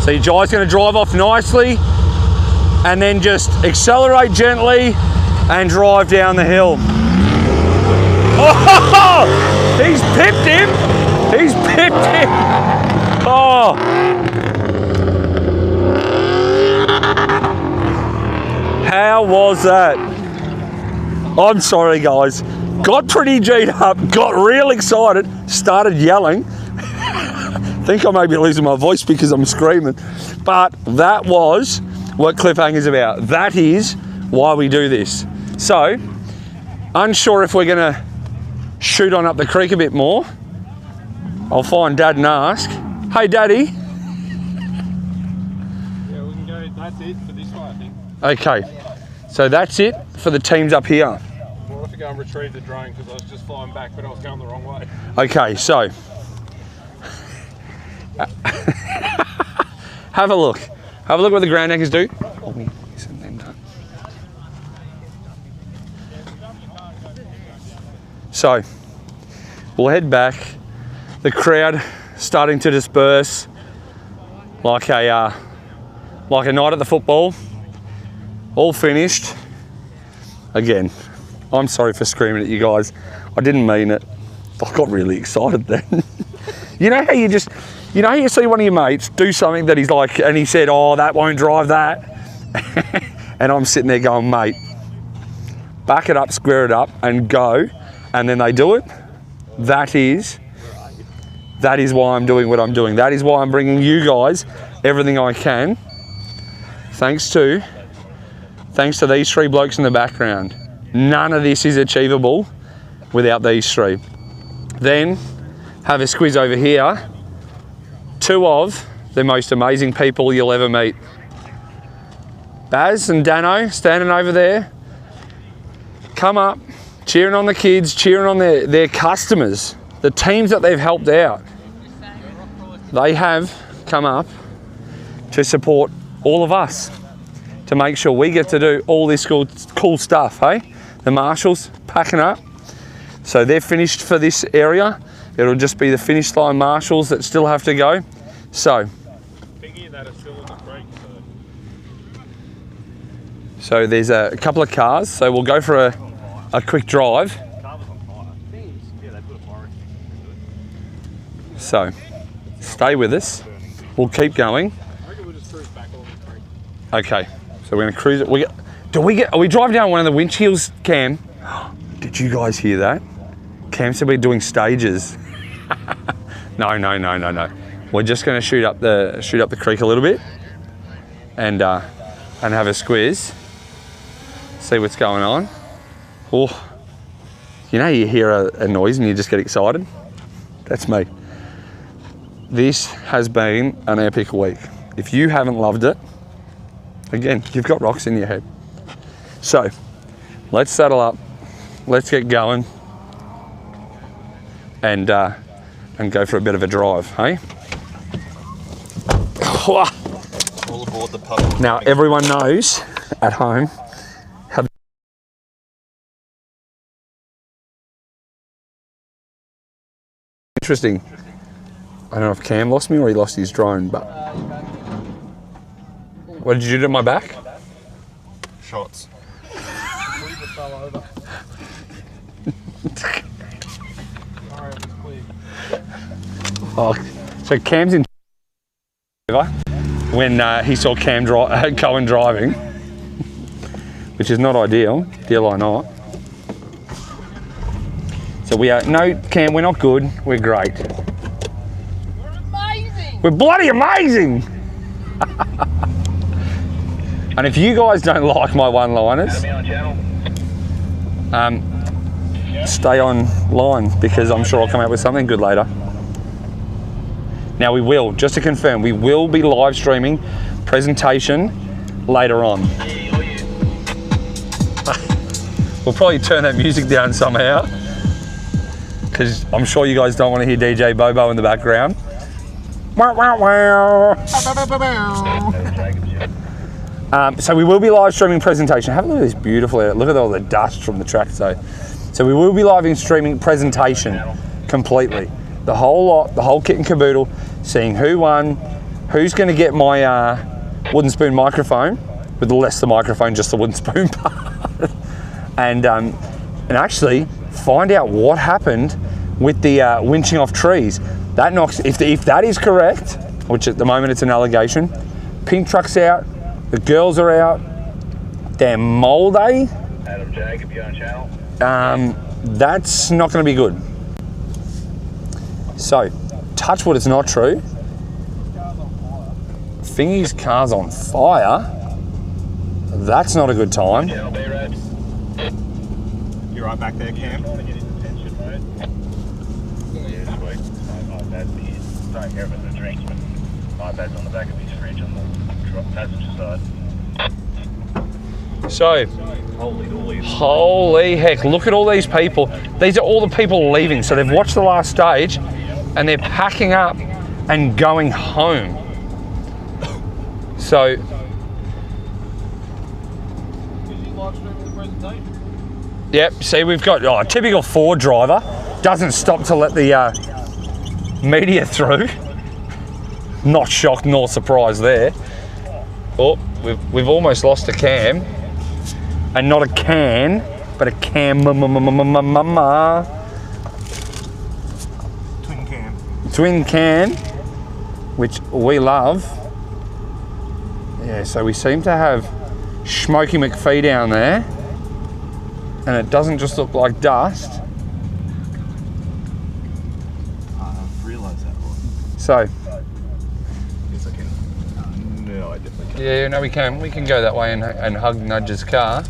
See, Jai's going to drive off nicely and then just accelerate gently and drive down the hill. Oh, he's pipped him. He's pipped him. Oh. How was that? I'm sorry, guys. Got pretty G'd up, got real excited, started yelling. Think I may be losing my voice because I'm screaming. But that was what Cliffhanger's about. That is why we do this. So, unsure if we're going to shoot on up the creek a bit more. I'll find Dad and ask, hey Daddy, that's it for this one, I think. Okay, so that's it for the teams up here. We'll have to go and retrieve the drone because I was just flying back, but I was going the wrong way. Okay, so have a look. Have a look what the ground anchors do. Oh, so we'll head back. The crowd starting to disperse like a night at the football. All finished. Again, I'm sorry for screaming at you guys. I didn't mean it. I got really excited then. You know how you just, you know how you see one of your mates do something that he's like, and he said, oh, that won't drive that. And I'm sitting there going, mate, back it up, square it up and go. And then they do it. That is why I'm doing what I'm doing. That is why I'm bringing you guys everything I can. Thanks to these three blokes in the background. None of this is achievable without these three. Then have a squiz over here. Two of the most amazing people you'll ever meet. Baz and Dano standing over there. Come up, cheering on the kids, cheering on their customers, the teams that they've helped out. They have come up to support all of us, to make sure we get to do all this cool stuff, hey? The marshals packing up. So they're finished for this area. It'll just be the finish line marshals that still have to go. So, so there's a couple of cars, so we'll go for a quick drive. So, stay with us. We'll keep going. Okay, so we're gonna cruise it. Are we driving down one of the winch hills, Cam? Did you guys hear that? Cam said we're doing stages. No. We're just gonna shoot up the creek a little bit and have a squiz. See what's going on. Oh, you know you hear a noise and you just get excited? That's me. This has been an epic week. If you haven't loved it, again, you've got rocks in your head. So, let's saddle up, let's get going, and go for a bit of a drive, hey? All aboard the pub. Now, everyone knows at home how interesting. I don't know if Cam lost me or he lost his drone, but what did you do to my back? Shots. Oh, so Cam's in when he saw Cam Cohen driving, which is not ideal, deal or not. So we are, no, Cam, we're not good, we're great. We're amazing! We're bloody amazing! And if you guys don't like my one-liners, stay on line because I'm sure I'll come out with something good later. Now we will, just to confirm, we will be live streaming presentation later on. We'll probably turn that music down somehow because I'm sure you guys don't want to hear DJ Bobo in the background. So we will be live streaming presentation. Have a look at this beautiful area. Look at all the dust from the track. So we will be live streaming presentation completely. The whole lot, the whole kit and caboodle, seeing who won, who's going to get my wooden spoon microphone, with less the microphone, just the wooden spoon part, and actually find out what happened with the winching off trees. That knocks, if that is correct, which at the moment it's an allegation, pink truck's out, the girls are out, they're mouldy. Adam Jag, if you're on channel. That's not going to be good. So, touch wood, it's not true. Fingy's car's on fire. That's not a good time. You're right back there, Cam. Don't care if it's a drink, but my bed's on the back of his fridge on the passenger side. So, holy heck, look at all these people. These are all the people leaving. So they've watched the last stage and they're packing up and going home. So, yep, see we've got a typical Ford driver. Doesn't stop to let the media through. Not shocked nor surprised there. Oh, we've almost lost a cam. And not a can, but a cam. Twin cam. Twin can, which we love. Yeah, so we seem to have Smokey McPhee down there. And it doesn't just look like dust. I realised that one. So, Yes, I can. No, I definitely can. yeah, no, we can. We can go that way and hug Nudge's car.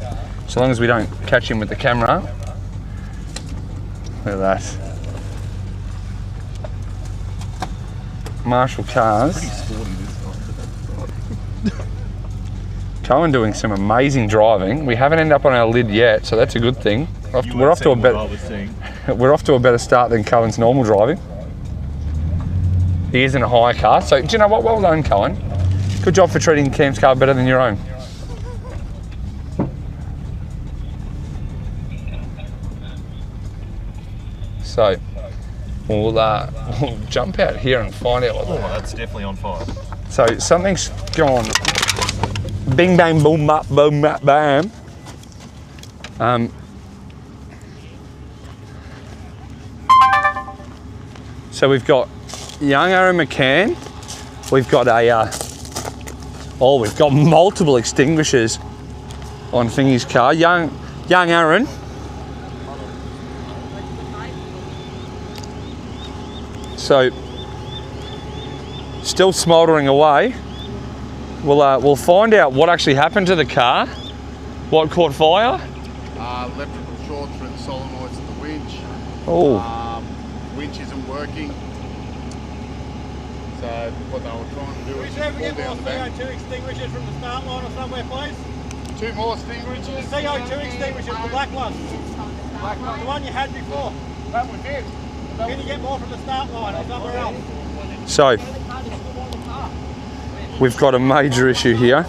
So long as we don't catch him with the camera. Look at that. Marshall cars. Pretty sporty this time. Cohen doing some amazing driving. We haven't ended up on our lid yet, so that's a good thing. We're off to a better start than Cohen's normal driving. He is in a hire car, so do you know what? Well done, Cohen. Good job for treating Cam's car better than your own. So we'll jump out here and find out what. Oh, that's definitely on fire. So something's gone. Bing bang boom bap boom bap bam. So we've got young Aaron McCann. We've got we've got multiple extinguishers on Thingy's car. Young Aaron. So still smouldering away. We'll find out what actually happened to the car. What caught fire? Electrical shorts through the solenoids of the winch. Oh. Winch isn't working. So what they were trying to do is just pull down the back. CO2 extinguishers from the start line or somewhere, please? 2 more extinguishers. CO2 extinguishers, the black ones. The one you had before. That was it. Can you get more from the start line or somewhere else? So we've got a major issue here.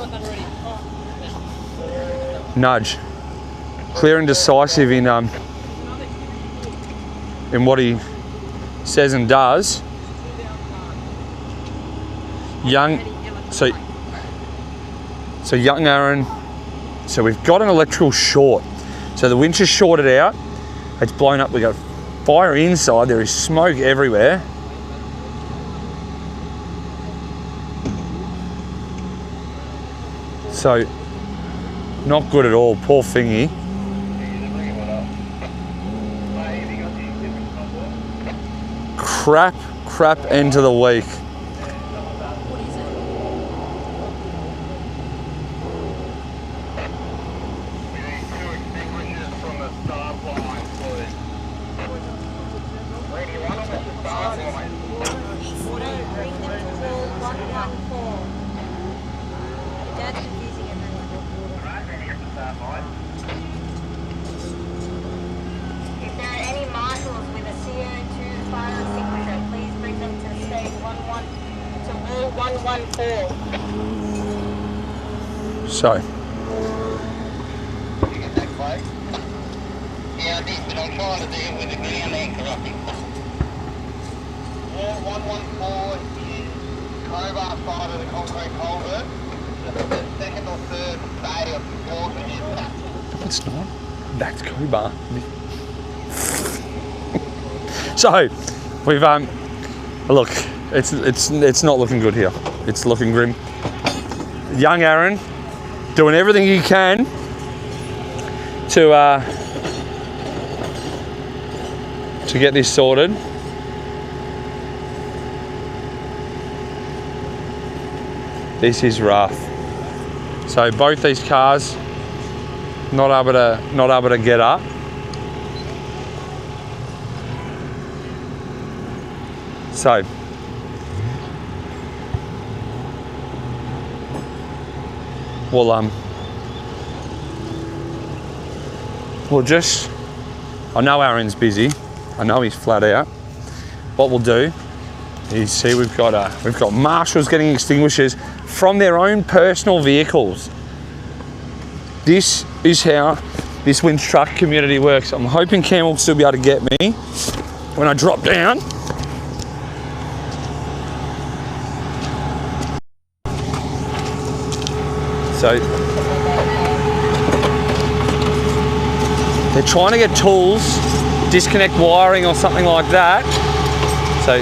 Nudge, clear and decisive in what he says and does. So young Aaron. So we've got an electrical short. So the winch is shorted out. It's blown up. We got fire inside. There is smoke everywhere. So not good at all. Poor Thingy. Crap end to the week. If there are any marshals with a CO2 fire extinguisher, please bring them to stage 11 to wall 114. So Yeah, I did, but I'm trying to deal with the ground anchor up in wall 114 is Crowbar side of the concrete culvert. The second or third bay of water is that. it's not. That's Cobar. So we've look. It's not looking good here. It's looking grim. Young Aaron doing everything he can to get this sorted. This is rough. So both these cars not able to get up. So we'll just, I know Aaron's busy. I know he's flat out. What we'll do is see we've got marshals getting extinguishers from their own personal vehicles. This is how this winch truck community works. I'm hoping Cam will still be able to get me when I drop down. So they're trying to get tools, disconnect wiring or something like that. So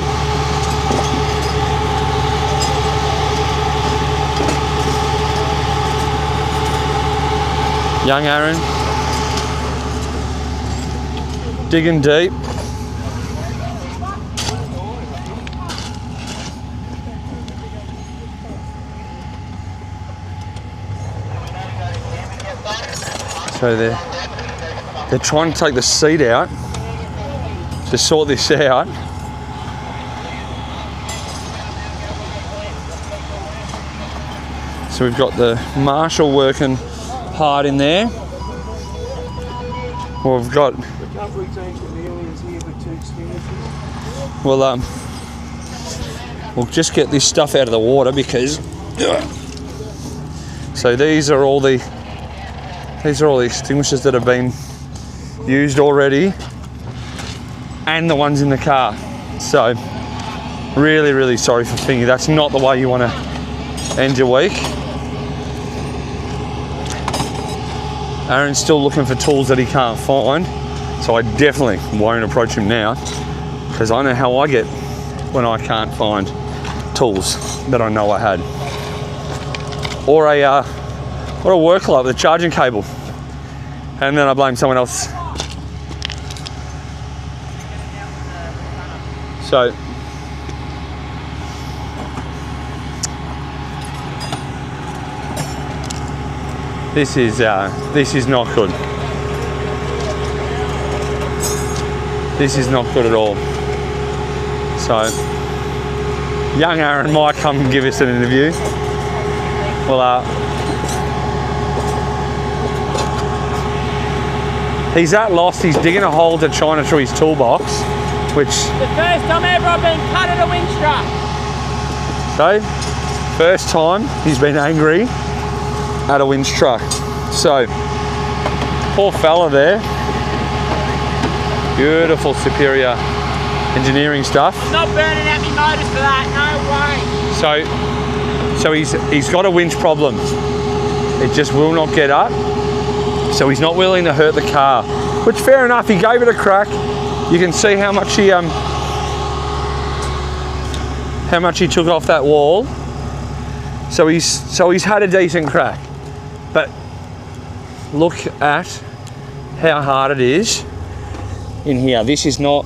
young Aaron digging deep. So they're trying to take the seat out to sort this out. So we've got the marshal working hard in there. Well, we've got. We'll just get this stuff out of the water because. So these are all the extinguishers that have been used already, and the ones in the car. So really, really sorry for Thingy. That's not the way you want to end your week. Aaron's still looking for tools that he can't find, so I definitely won't approach him now because I know how I get when I can't find tools that I know I had. Or a work light with a charging cable, and then I blame someone else. So this is not good. This is not good at all. So young Aaron might come and give us an interview. Well, he's that lost, he's digging a hole to China through his toolbox, which... The first time ever I've been cut at a winch truck. So, first time he's been angry at a winch truck. So, poor fella there. Beautiful Superior engineering stuff. I'm not burning out my motors for that, no way. So he's got a winch problem. It just will not get up. So he's not willing to hurt the car, which fair enough. He gave it a crack. You can see how much he took off that wall. So he's had a decent crack. But look at how hard it is in here. This is not.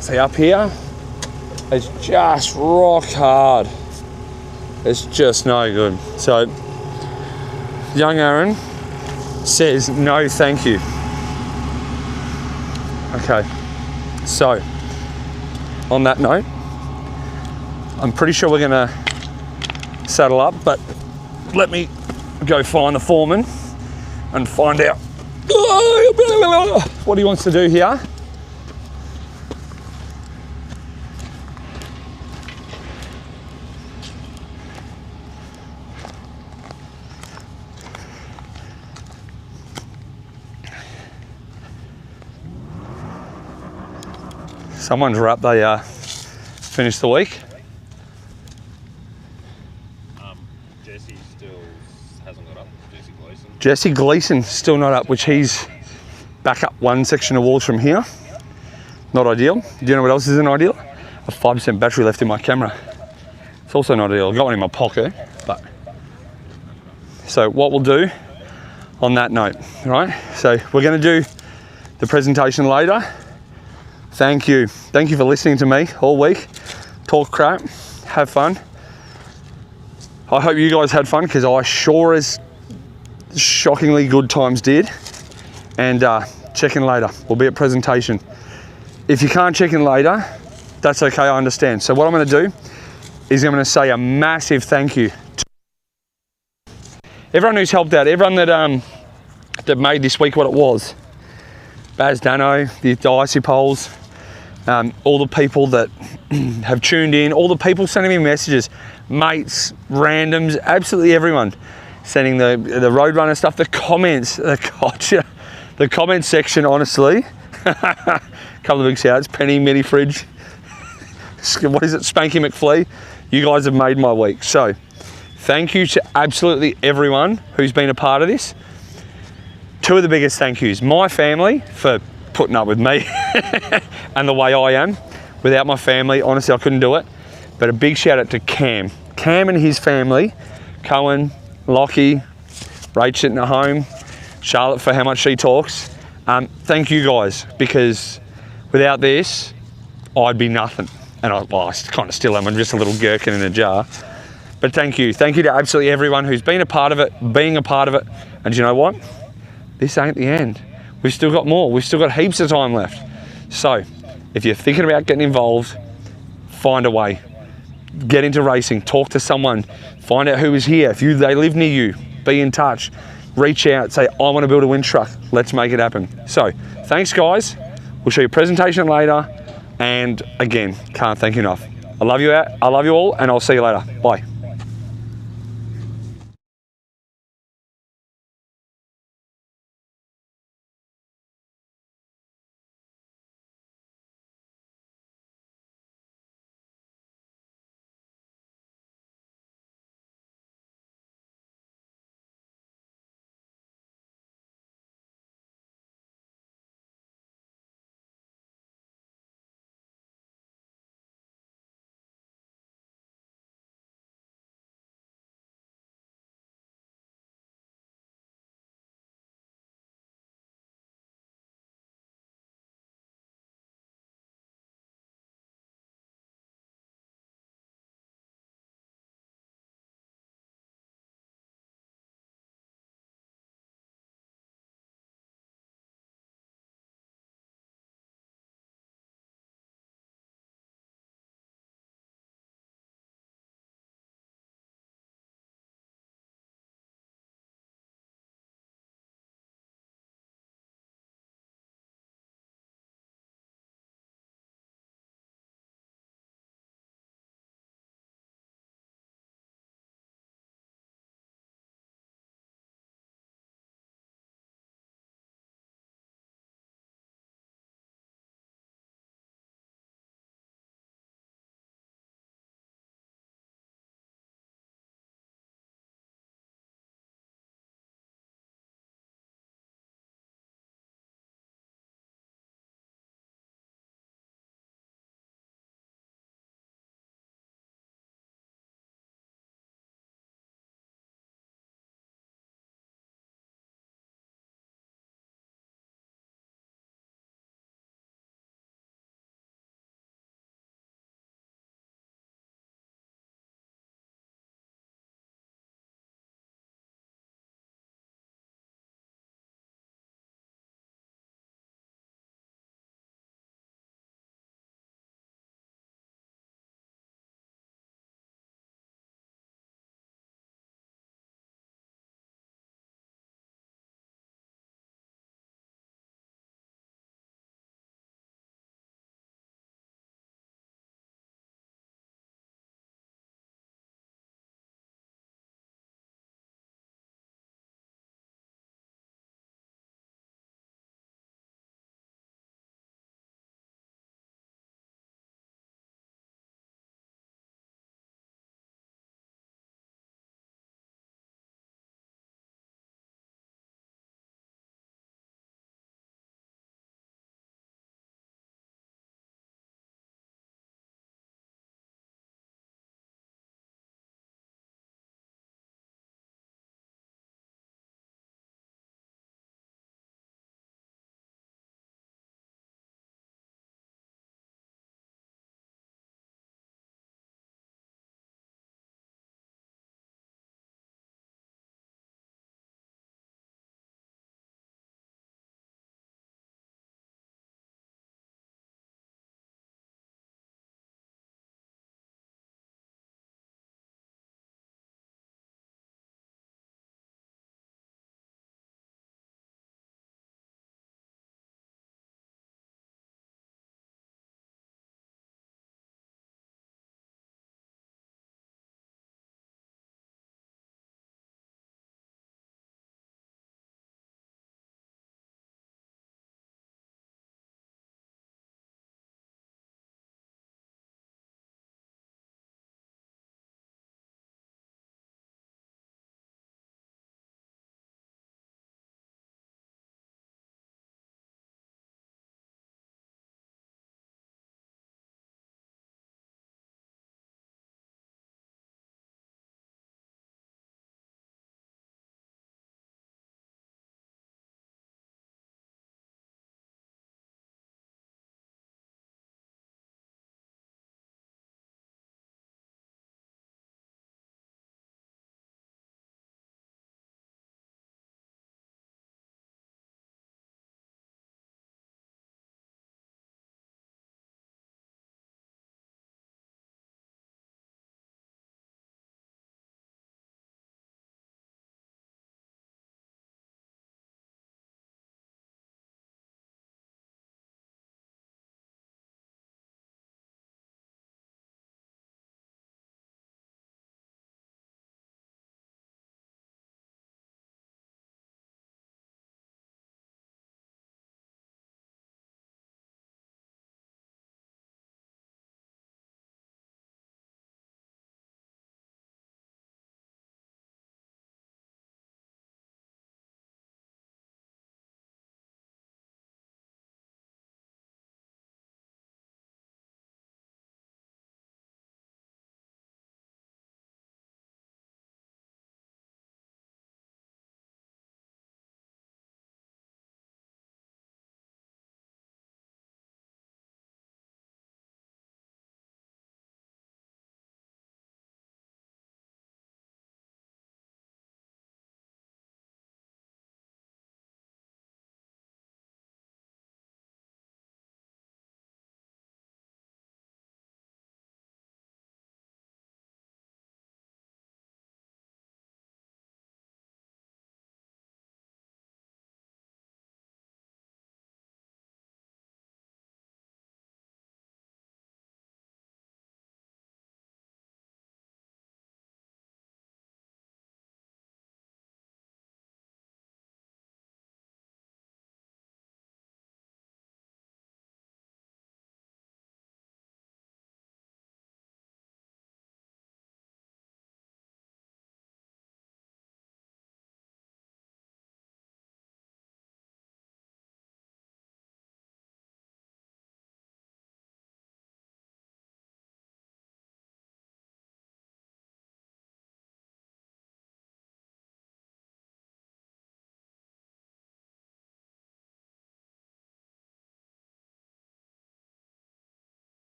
See up here, it's just rock hard. It's just no good. So young Aaron says no thank you. Okay, so on that note, I'm pretty sure we're gonna saddle up, but let me go find the foreman and find out what he wants to do here. Someone's wrapped, they finished the week. Jesse still hasn't got up. Jesse Gleason still not up, which he's back up one section of walls from here. Not ideal. Do you know what else isn't ideal? A 5% battery left in my camera. It's also not ideal. I've got one in my pocket, but. So what we'll do on that note, right? So we're gonna do the presentation later. Thank you for listening to me all week. Talk crap, have fun. I hope you guys had fun because I sure as shockingly good times did. And check in later. We'll be at presentation. If you can't check in later, that's okay, I understand. So what I'm gonna do is I'm gonna say a massive thank you everyone who's helped out, everyone that made this week what it was. Baz Dano, the Dicey Poles, all the people that have tuned in, all the people sending me messages, mates, randoms, absolutely everyone sending the Roadrunner stuff, the comments, the comment section, honestly. A couple of big shouts, Penny, Mini Fridge, what is it, Spanky McFlea. You guys have made my week. So thank you to absolutely everyone who's been a part of this. Two of the biggest thank yous. My family for putting up with me and the way I am. Without my family, honestly, I couldn't do it. But a big shout out to Cam. Cam and his family, Cohen, Lockie, Rach sitting at home, Charlotte for how much she talks. Thank you guys, because without this, I'd be nothing. And I kind of still am, I'm just a little gherkin in a jar. But thank you. Thank you to absolutely everyone who's been a part of it, being a part of it. And you know what? This ain't the end. We've still got more. We've still got heaps of time left. So if you're thinking about getting involved, find a way. Get into racing, talk to someone, find out who is here. If they live near you, be in touch. Reach out, say, I want to build a winch truck. Let's make it happen. So thanks guys. We'll show you a presentation later. And again, can't thank you enough. I love you all, and I'll see you later. Bye.